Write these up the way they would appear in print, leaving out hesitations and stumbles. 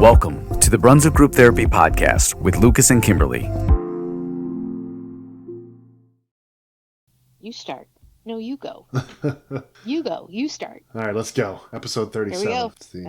Welcome to the Brunswick Group Therapy Podcast with Lucas and Kimberlee. You start. No, you go. You go. You start. All right, let's go. Episode 37. Here we go. It's the,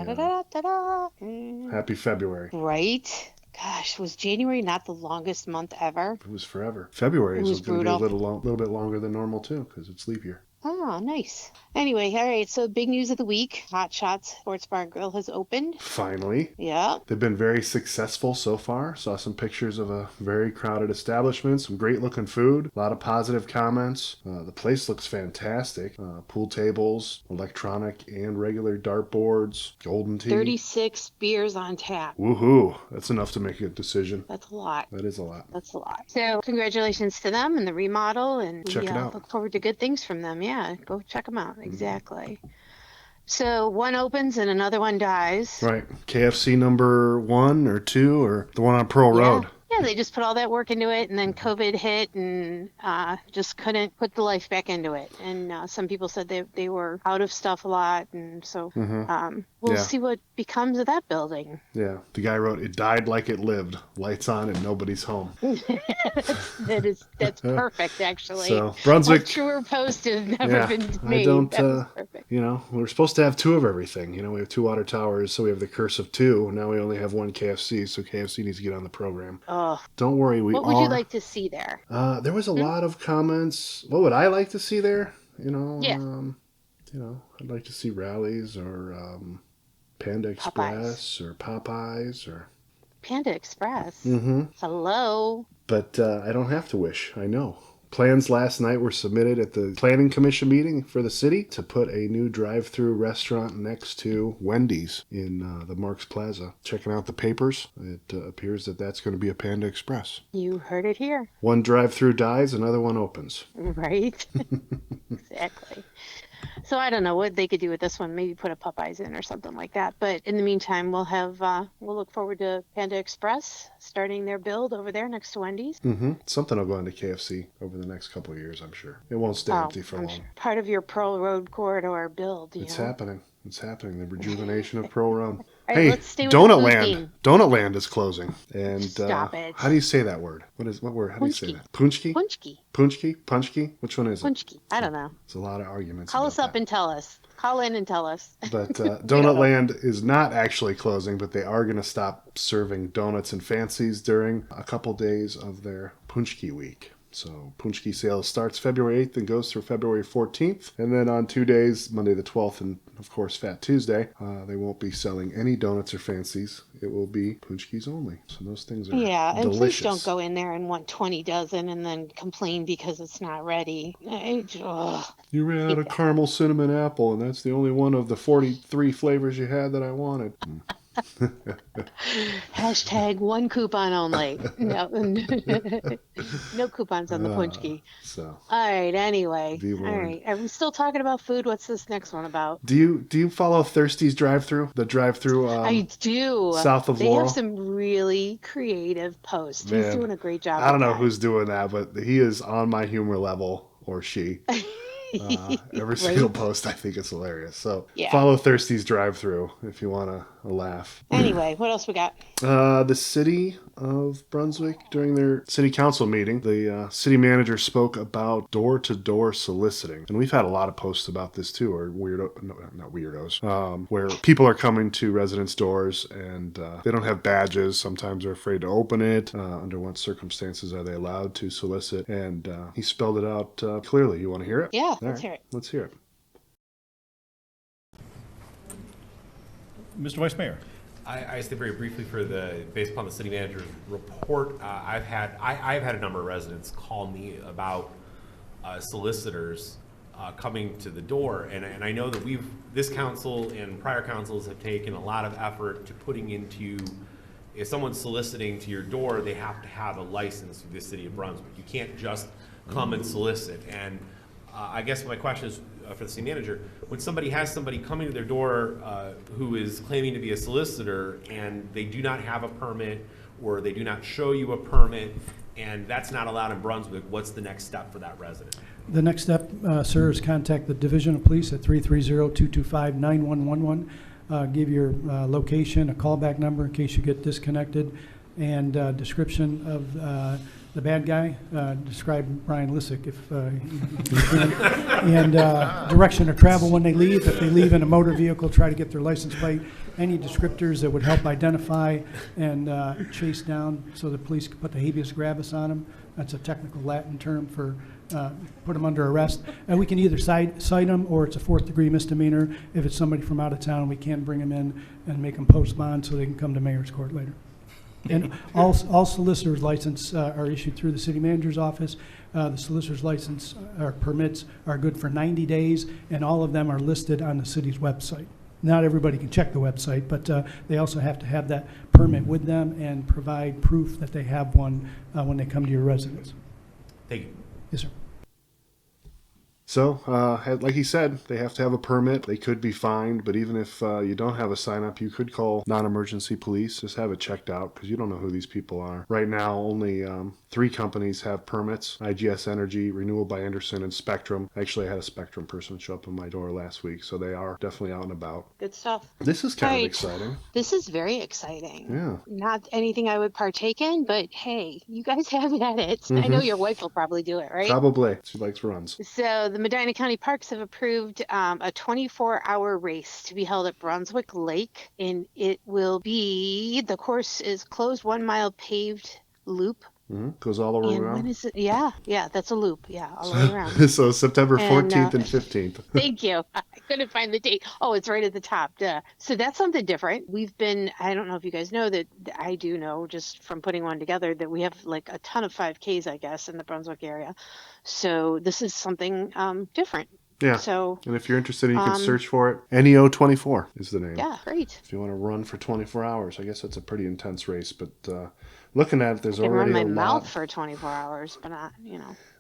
happy February. Right. Gosh, was January not the longest month ever? It was forever. February is going to be a little bit longer than normal, too, because it's leap year. Oh, nice. Anyway, all right, so big news of the week. Hotshots Sports Bar and Grill has opened. Finally. Yeah. They've been very successful so far. Saw some pictures of a very crowded establishment, some great looking food, a lot of positive comments. The place looks fantastic. Pool tables, electronic and regular dartboards, golden tea. 36 beers on tap. Woohoo. That's enough to make a decision. That's a lot. That is a lot. That's a lot. So congratulations to them and the remodel, and Check it out. Look forward to good things from them. Yeah, go check them out. Exactly. So one opens and another one dies. Right. KFC number 1 or 2 or the one on Pearl Road. Yeah, they just put all that work into it, and then COVID hit and just couldn't put the life back into it. And some people said they were out of stuff a lot, and so we'll see what becomes of that building. Yeah, the guy wrote, "It died like it lived, lights on and nobody's home." That's perfect, actually. So Brunswick, a truer post has never been made. I don't, perfect. We're supposed to have 2 of everything. We have 2 water towers, so we have the curse of 2. Now we only have 1 KFC, so KFC needs to get on the program. Don't worry, what would you like to see there? There was a lot of comments. What would I like to see there? I'd like to see rallies or Panda Express or Popeyes or Panda Express. Mm-hmm. Hello. But I don't have to wish. I know. Plans last night were submitted at the Planning Commission meeting for the city to put a new drive-through restaurant next to Wendy's in the Marks Plaza. Checking out the papers, it appears that that's going to be a Panda Express. You heard it here. One drive-through dies, another one opens. Right. Exactly. So I don't know what they could do with this one. Maybe put a Popeyes in or something like that. But in the meantime, we'll look forward to Panda Express starting their build over there next to Wendy's. Mm-hmm. Something will go into KFC over the next couple of years, I'm sure. It won't stay empty for long. Sure. Part of your Pearl Road corridor build. It's happening. It's happening. The rejuvenation of Pearl Road. Right, hey, let's stay with Donutland. Donutland is closing. And stop it. How do you say that word? What word? How do you say that? Punchki? Punchki. Punchki? Punchki? Which one is it? Punchki. I don't know. It's a lot of arguments. Call us up and tell us. Call in and tell us. But Donutland is not actually closing, but they are going to stop serving donuts and fancies during a couple days of their Punchki week. So Paczkis sales starts February 8th and goes through February 14th. And then on 2 days, Monday the 12th and, of course, Fat Tuesday, they won't be selling any donuts or fancies. It will be Paczkis only. So those things are delicious. And please don't go in there and want 20 dozen and then complain because it's not ready. You ran out of caramel, cinnamon, apple, and that's the only one of the 43 flavors you had that I wanted. Hashtag 1 coupon only. No, no coupons on the Paczki. So. All right. Anyway. All right. Are we still talking about food? What's this next one about? Do you follow Thirsty's drive-through? The drive-through. I do. South of Laurel. They have some really creative posts. Man, he's doing a great job. I don't know who's doing that, but he is on my humor level, or she. Every single post, I think it's hilarious. So follow Thirsty's drive-through if you want to laugh. Anyway, what else we got? The city of Brunswick, during their city council meeting, the city manager spoke about door-to-door soliciting. And we've had a lot of posts about this too, or not weirdos, where people are coming to residents' doors and they don't have badges. Sometimes they're afraid to open it. Under what circumstances are they allowed to solicit? And he spelled it out clearly. You want to hear it? Yeah, let's hear it. Let's hear it. Mr. Vice Mayor. I say very briefly based upon the city manager's report, I've had a number of residents call me about solicitors coming to the door, and I know that this council and prior councils have taken a lot of effort to putting into, if someone's soliciting to your door, they have to have a license through the city of Brunswick. You can't just come and solicit. And I guess my question is for the city manager, when somebody has somebody coming to their door who is claiming to be a solicitor and they do not have a permit or they do not show you a permit and that's not allowed in Brunswick, what's the next step for that resident? The next step, sir, is contact the Division of Police at 330-225-9111. give your location, a callback number in case you get disconnected, and description of the bad guy. Describe Brian Lissick if you can. And direction of travel when they leave. If they leave in a motor vehicle, try to get their license plate. Any descriptors that would help identify and chase down so the police can put the habeas corpus on them. That's a technical Latin term for put them under arrest. And we can either cite them, or it's a 4th-degree misdemeanor. If it's somebody from out of town, we can bring them in and make them post bond so they can come to mayor's court later. And all solicitors' license are issued through the city manager's office. The solicitor's license or permits are good for 90 days, and all of them are listed on the city's website. Not everybody can check the website, but they also have to have that permit with them and provide proof that they have one when they come to your residence. Thank you. Yes, sir. So, like he said, they have to have a permit. They could be fined, but even if you don't have a sign-up, you could call non-emergency police. Just have it checked out because you don't know who these people are. Right now, only 3 companies have permits: IGS Energy, Renewal by Anderson, and Spectrum. Actually, I had a Spectrum person show up on my door last week, so they are definitely out and about. Good stuff. This is kind of Right. exciting. This is very exciting. Yeah. Not anything I would partake in, but hey, you guys have at it. I know your wife will probably do it, right? Probably. She likes runs. So the Medina County Parks have approved a 24-hour race to be held at Brunswick Lake, and the course is closed 1 mile paved loop. Goes all the way And around. when is it? Yeah, that's a loop. Yeah, all the way around. So September And, 14th and 15th. Thank you. I couldn't find the date. Oh, it's right at the top. Duh. So that's something different. I don't know if you guys know that, I do know just from putting one together that we have like a ton of 5Ks, I guess, in the Brunswick area. So this is something different. Yeah. So, And if you're interested, you can search for it. NEO24 is the name. yeah, great. If you want to run for 24 hours, I guess that's a pretty intense race. But looking at it, there's I can already run my a mouth lot. for 24 hours, but not,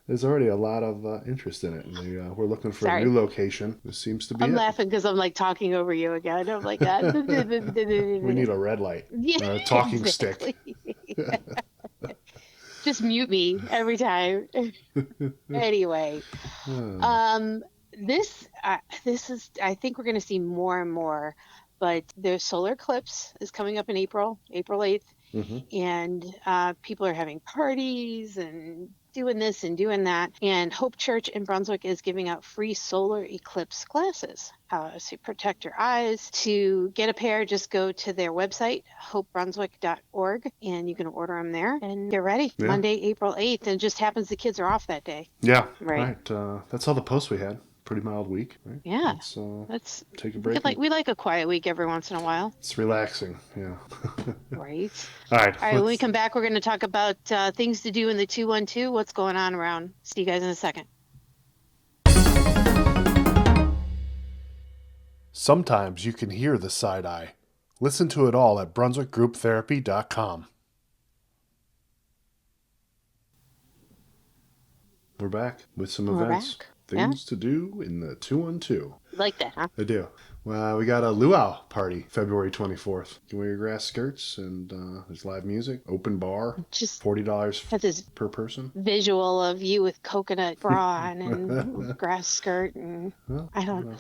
There's already a lot of interest in it, and we're looking for Sorry. a new location. This seems to be I'm it. laughing because I'm like talking over you again. I'm like that. We need a red light, Yeah, a talking exactly. stick. Just mute me every time. Anyway, this is, I think we're going to see more and more, but the solar eclipse is coming up in April 8th. And people are having parties and doing this and doing that. And Hope Church in Brunswick is giving out free solar eclipse glasses to protect your eyes. To get a pair, just go to their website, hopebrunswick.org, and you can order them there. And get ready. Yeah. Monday, April 8th. And it just happens the kids are off that day. Yeah, Right. That's all the posts we had. Pretty mild week, right? Yeah. Let's take a We break. we like a quiet week every once in a while. It's relaxing, yeah. Right. All right. All right, when we come back, we're going to talk about things to do in the 212. What's going on around? See you guys in a second. Sometimes you can hear the side eye. Listen to it all at brunswickgrouptherapy.com. We're back with some We're events. back. Things to do in the 212. Like that, huh? I do. Well, we got a luau party February 24th. You can wear your grass skirts, and there's live music, open bar, Just $40 had this per person. visual of you with coconut bra on and grass skirt, and Well, I don't know.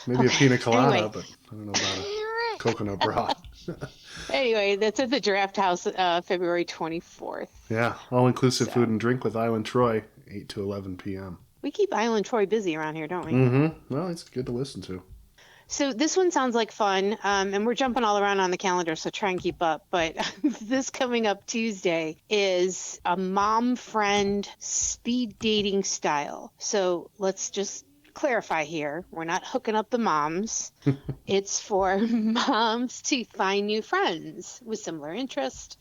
Maybe Okay. a pina colada, Anyway. but I don't know about a coconut bra. Anyway, that's at the Draft House, February 24th. Yeah, all-inclusive So. food and drink with Island Troy, 8 to 11 p.m. We keep Island Troy busy around here, don't we? Mm-hmm. Well, it's good to listen to. So this one sounds like fun, and we're jumping all around on the calendar, so try and keep up. But this coming up Tuesday is a mom friend speed dating style. So let's just clarify here. We're not hooking up the moms. It's for moms to find new friends with similar interest.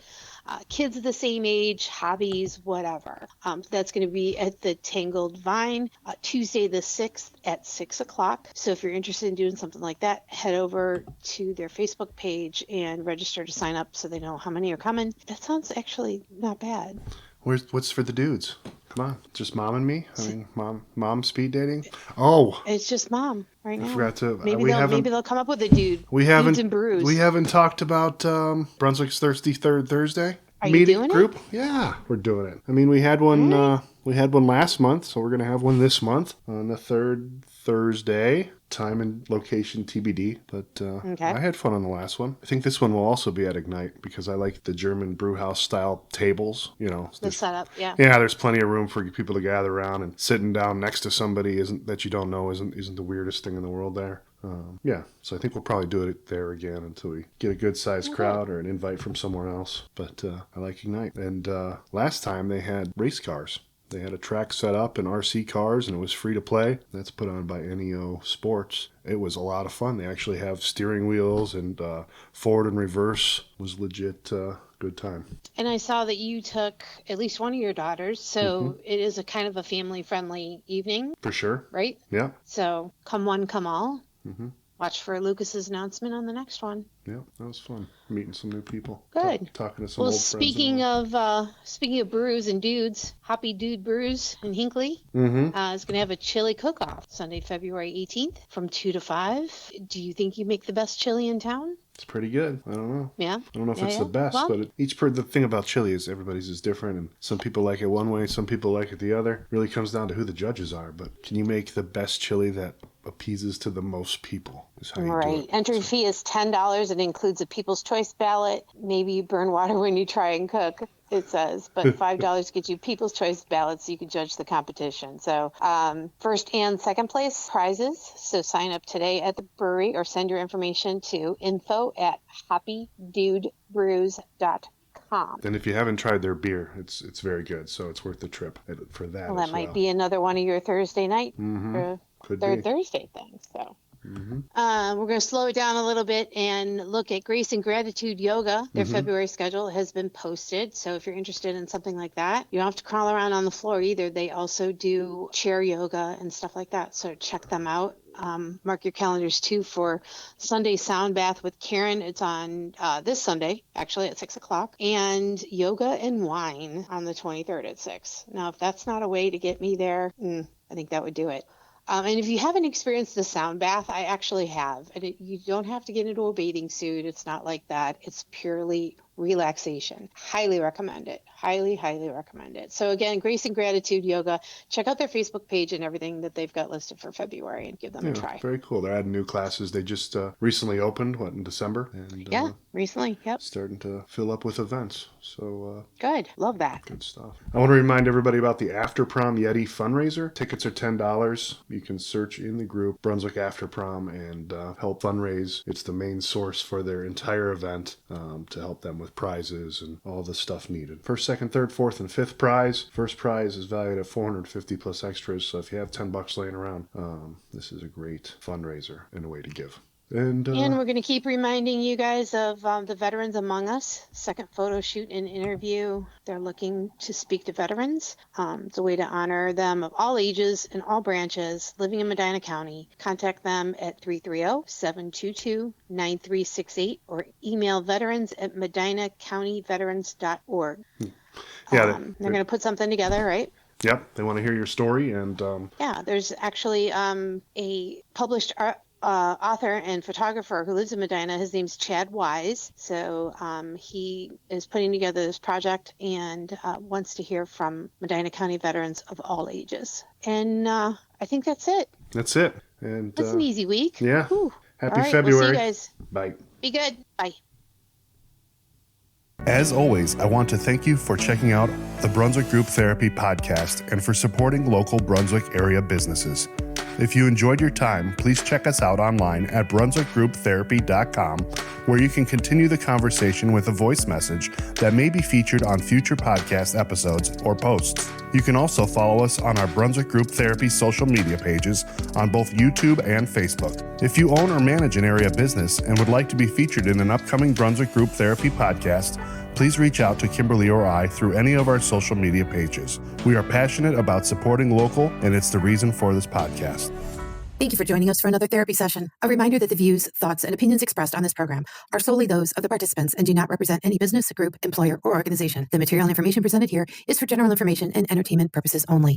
Kids of the same age, hobbies, whatever. That's going to be at the Tangled Vine, Tuesday the 6th at 6 o'clock. So if you're interested in doing something like that, head over to their Facebook page and register to sign up so they know how many are coming. That sounds actually not bad. What's for the dudes? Come on, just mom and me. I mean, mom speed dating. Oh, It's just mom right now. I forgot to. Maybe we haven't. maybe they'll come up with a dude. We haven't. Dudes and brews. We haven't talked about Brunswick's TH3rd Thursday Are you meeting doing it? group. Yeah, we're doing it. I mean, we had one. We had one last month, so we're gonna have one this month on the 3rd Thursday. Time and location TBD, but Okay. I had fun on the last one. I think this one will also be at Ignite because I like the German brew house style tables. You know, The setup, yeah. yeah, there's plenty of room for people to gather around, and sitting down next to somebody that you don't know isn't the weirdest thing in the world there. Yeah, so I think we'll probably do it there again until we get a good sized crowd or an invite from somewhere else. But I like Ignite. And last time they had race cars. They had a track set up and RC cars, and it was free to play. That's put on by NEO Sports. It was a lot of fun. They actually have steering wheels, and forward and reverse was legit good time. And I saw that you took at least one of your daughters, so it is a kind of a family-friendly evening, For sure. right? Yeah. So come one, come all. Mm-hmm. Watch for Lucas's announcement on the next one. Yeah, that was fun. Meeting some new people. Good. Talking to some Well, old friends. speaking of brews and dudes, Hoppy Dude Brews in Hinckley Mm-hmm. is going to have a chili cook-off Sunday, February 18th from 2 to 5. Do you think you make the best chili in town? It's pretty good. I don't know. Yeah. I don't know if Yeah, it's yeah. the best, Well- but the thing about chili is everybody's is different, and some people like it one way, some people like it the other. Really comes down to who the judges are. But can you make the best chili that appeases to the most people? Is how you do Right. it. Entry fee is $10. It includes a People's Choice ballot. Maybe you burn water when you try and cook, it says. But $5 gets you People's Choice ballots so you can judge the competition. So first and second place prizes. So sign up today at the brewery or send your information to info@hoppydudebrews.com. And if you haven't tried their beer, it's very good. So it's worth the trip for that. Well, that as might well. be another one of your Thursday night or Could third be. Thursday things. So we're going to slow it down a little bit and look at Grace and Gratitude Yoga. Their February schedule has been posted. So if you're interested in something like that, you don't have to crawl around on the floor either. They also do chair yoga and stuff like that. So check them out. Mark your calendars too for Sunday Sound Bath with Karen. It's on this Sunday, actually at 6 o'clock, and Yoga and Wine on the 23rd at 6. Now, if that's not a way to get me there, I think that would do it. And if you haven't experienced the sound bath, I actually have. And you don't have to get into a bathing suit. It's not like that. It's purely relaxation. Highly recommend it. Highly, highly recommend it. So again, Grace and Gratitude Yoga. Check out their Facebook page and everything that they've got listed for February and give them a try. Very cool. They're adding new classes. They just recently opened, in December? And, Yeah, recently. Yep. starting to fill up with events. So Good. Love that. good stuff. I want to remind everybody about the After Prom Yeti fundraiser. Tickets are $10. You can search in the group Brunswick After Prom and help fundraise. It's the main source for their entire event to help them with prizes and all the stuff needed. First, second, third, fourth, and fifth prize. First prize is valued at $450 plus extras. So if you have $10 laying around, this is a great fundraiser and a way to give. And we're going to keep reminding you guys of the Veterans Among Us second photo shoot and interview. They're looking to speak to veterans. It's a way to honor them of all ages and all branches living in Medina County. Contact them at 330-722-9368 or email veterans@medinacountyveterans.org. yeah, They're going to put something together, right? Yep, they want to hear your story. And Yeah, there's actually a published author and photographer who lives in Medina. His name's Chad Wise. So he is putting together this project and wants to hear from Medina County veterans of all ages. And I think that's it. that's it. And That's an easy week. yeah. Whew. Happy All right, February. We'll see you guys. Bye. Be good. Bye. As always, I want to thank you for checking out the Brunswick Group Therapy podcast and for supporting local Brunswick area businesses. If you enjoyed your time, please check us out online at brunswickgrouptherapy.com, where you can continue the conversation with a voice message that may be featured on future podcast episodes or posts. You can also follow us on our Brunswick Group Therapy social media pages on both YouTube and Facebook. If you own or manage an area business and would like to be featured in an upcoming Brunswick Group Therapy podcast, please reach out to Kimberlee or I through any of our social media pages. We are passionate about supporting local, and it's the reason for this podcast. Thank you for joining us for another therapy session. A reminder that the views, thoughts, and opinions expressed on this program are solely those of the participants and do not represent any business, group, employer, or organization. The material information presented here is for general information and entertainment purposes only.